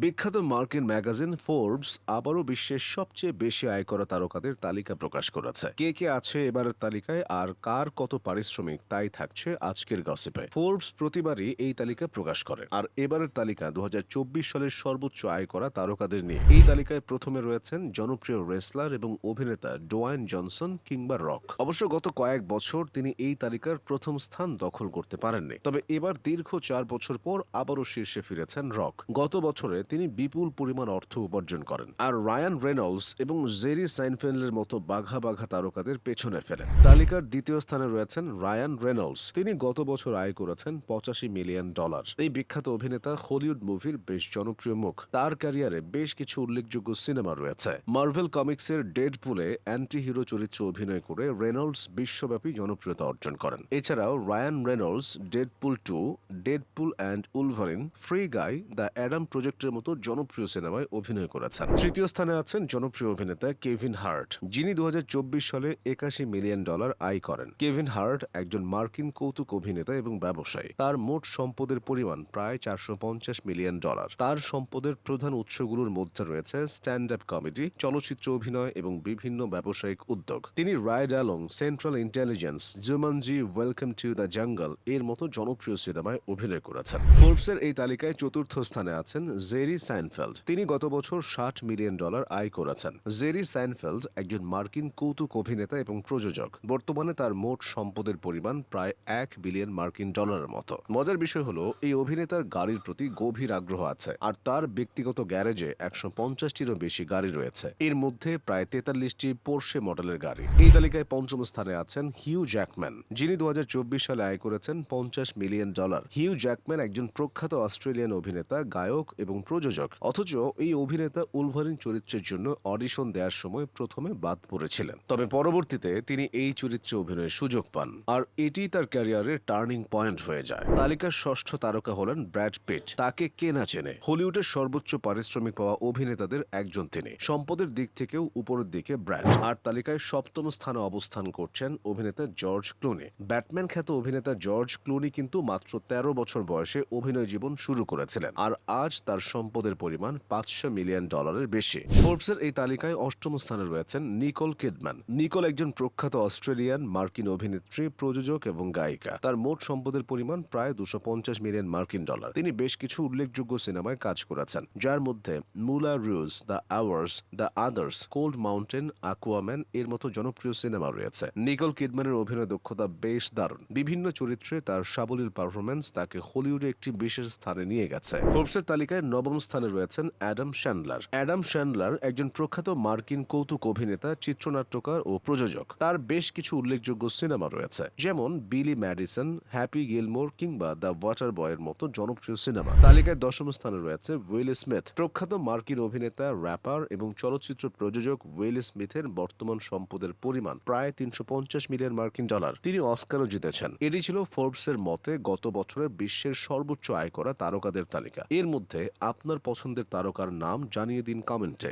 বিখ্যাত মার্কিন magazine Forbes আবারও বিশ্বের সবচেয়ে বেশি আয় করা তারকাদের তালিকা প্রকাশ করেছে। কে কে আছে এবারের তালিকায় আর কার কত পারিশ্রমিক তাই থাকছে আজকের গসিপে। ফোর্বস প্রতিবারই এই তালিকা প্রকাশ করে, আর এবারের তালিকা 2024 সালের সর্বোচ্চ আয় করা তারকাদের নিয়ে। এই তালিকায় প্রথমে রয়েছেন জনপ্রিয় রেসলার এবং অভিনেতা ডোয়াইন জনসন কিংবা রক। অবশ্য গত কয়েক বছর তিনি এই তালিকার প্রথম স্থান দখল করতে পারেননি, তবে এবার দীর্ঘ 4 বছর পর আবারও শীর্ষে ফিরেছেন রক। গত বছরে তিনি বিপুল পরিমাণ অর্থ উপার্জন করেন, আর রায়ান রেনল্ডস এবং জেরি সাইনফেল্ডের মতো বাঘা বাঘা তারকাদের পেছনে ফেলেন। তালিকার দ্বিতীয় স্থানে রয়েছেন রায়ান রেনল্ডস। তিনি গত বছর আয় করেছেন $85 মিলিয়ন। এই বিখ্যাত অভিনেতা হলিউড মুভির বেশ জনপ্রিয় মুখ। তার ক্যারিয়ারে বেশ কিছু উল্লেখযোগ্য সিনেমা রয়েছে। মার্ভেল কমিক্সের ডেডপুলে অ্যান্টি হিরো চরিত্রে অভিনয় করে রেনল্ডস বিশ্বব্যাপী জনপ্রিয়তা অর্জন করেন। এছাড়াও Ryan Reynolds Deadpool 2, Deadpool and Wolverine, free guy, the Adam প্রজেক্টের মতো জনপ্রিয় সিনেমায় অভিনয় করেছেন। তৃতীয় স্থানে আছেন জনপ্রিয় অভিনেতা কেভিন হার্ট, যিনি 2024 সালে $81 মিলিয়ন আয় করেন। কেভিন হার্ট একজন মার্কিন কৌতুক অভিনেতা এবং ব্যবসায়ী। তার মোট সম্পদের পরিমাণ প্রায় $450 মিলিয়ন। তার সম্পদের প্রধান উৎসগুলোর মধ্যে রয়েছে স্ট্যান্ড আপ কমেডি, চলচ্চিত্র অভিনয় এবং বিভিন্ন ব্যবসায়িক উদ্যোগ। তিনি ride along, central intelligence, Jumanji, welcome to the jungle এর মতো জনপ্রিয় সিনেমায় অভিনয় করেছেন। ফোর্বসের এই তালিকায় চতুর্থ স্থানে আছেন জেরি সাইনফেল্ড। তিনি গত বছর $60 মিলিয়ন আয় করেছেন। জেরি সাইনফেল্ড একজন মার্কিন কৌতুক অভিনেতা এবং প্রযোজক। বর্তমানে তার মোট সম্পদের পরিমাণ প্রায় $1 বিলিয়ন মতো। মজার বিষয় হলো, এই অভিনেতার গাড়ির প্রতি গভীর আগ্রহ আছে, আর তার ব্যক্তিগত গ্যারেজে 150টিরও বেশি গাড়ি রয়েছে। এর মধ্যে প্রায় 43টি পোর্শে মডেলের গাড়ি। এই তালিকায় পঞ্চম স্থানে আছেন হিউ জ্যাকম্যান, যিনি 2024 সালে আয় করেছেন $50 মিলিয়ন। হিউ জ্যাকম্যান একজন প্রখ্যাত অস্ট্রেলিয়ান অভিনেতা, গায়ক এবং প্রযোজক। অথচ এই অভিনেতা উলভারিন চরিত্রের জন্য অডিশন দেওয়ার সময় প্রথমে বাদ পড়েছিলেন, তবে পরবর্তীতে তিনি এই চরিত্রে অভিনয়ের সুযোগ পান, আর এটি তার ক্যারিয়ারের টার্নিং পয়েন্ট হয়ে যায়। তালিকার ষষ্ঠ তারকা হলেন ব্র্যাড পিট। তাকে কে না চেনে? হলিউডের সর্বোচ্চ পারিশ্রমিক পাওয়া অভিনেতাদের একজন তিনি। সম্পদের দিক থেকেও উপরের দিকে ব্র্যাড। আর তালিকায় সপ্তম স্থানে অবস্থান করছেন অভিনেতা জর্জ ক্লুনি। ব্যাটম্যান খ্যাত অভিনেতা জর্জ ক্লুনি কিন্তু মাত্র 13 বছর বয়সে অভিনয় জীবন শুরু করেছিলেন, আর আজ তার সম্পদের পরিমাণ $500 মিলিয়ন বেশি। ফোর্বসের এই তালিকায় অষ্টম স্থানে রয়েছেন নিকোল কিডম্যান। নিকোল একজন প্রখ্যাত অস্ট্রেলিয়ান মার্কিন অভিনেত্রী, প্রযোজক এবং গায়িকা। তার মোট সম্পদের পরিমাণ প্রায় $250 মিলিয়ন। তিনি বেশ কিছু উল্লেখযোগ্য সিনেমায় কাজ করেছেন, যার মধ্যে Moulin Rouge, the Hours, the Others, Cold Mountain, Aquaman এর মতো জনপ্রিয় সিনেমা রয়েছে। নিকোল কিডম্যানের অভিনয় দক্ষতা বেশ দারুণ। বিভিন্ন চরিত্রে তার সাবলীল পারফরম্যান্স তাকে হলিউডে একটি বিশেষ স্থানে নিয়ে গেছে। ফোর্বসের তালিকায় নবম স্থানে রয়েছেন অ্যাডাম স্যান্ডলার। অ্যাডাম স্যান্ডলার একজন প্রখ্যাত মার্কিন কৌতুক অভিনেতা, চিত্রনাট্যকার ও প্রযোজক। তার বেশ কিছু উল্লেখযোগ্য সিনেমা রয়েছে, যেমন বিলি ম্যাডিসন, হ্যাপি গিলমোর কিংবা দ্য ওয়াটার বয়ের মতো জনপ্রিয় সিনেমা। তালিকায় দশম স্থানে রয়েছে উইল স্মিথ। প্রখ্যাত মার্কিন অভিনেতা, র্যাপার এবং চলচ্চিত্র প্রযোজক উইল স্মিথের বর্তমান সম্পদের পরিমাণ প্রায় $350 মিলিয়ন। তিনি অস্কারও জিতেছেন। এটি ছিল ফোর্বসের মতে গত বছরের বিশ্বের সর্বোচ্চ আয় করা তারকাদের তালিকা। এর মধ্যে আপনার পছন্দের তারকার নাম জানিয়ে দিন কমেন্টে।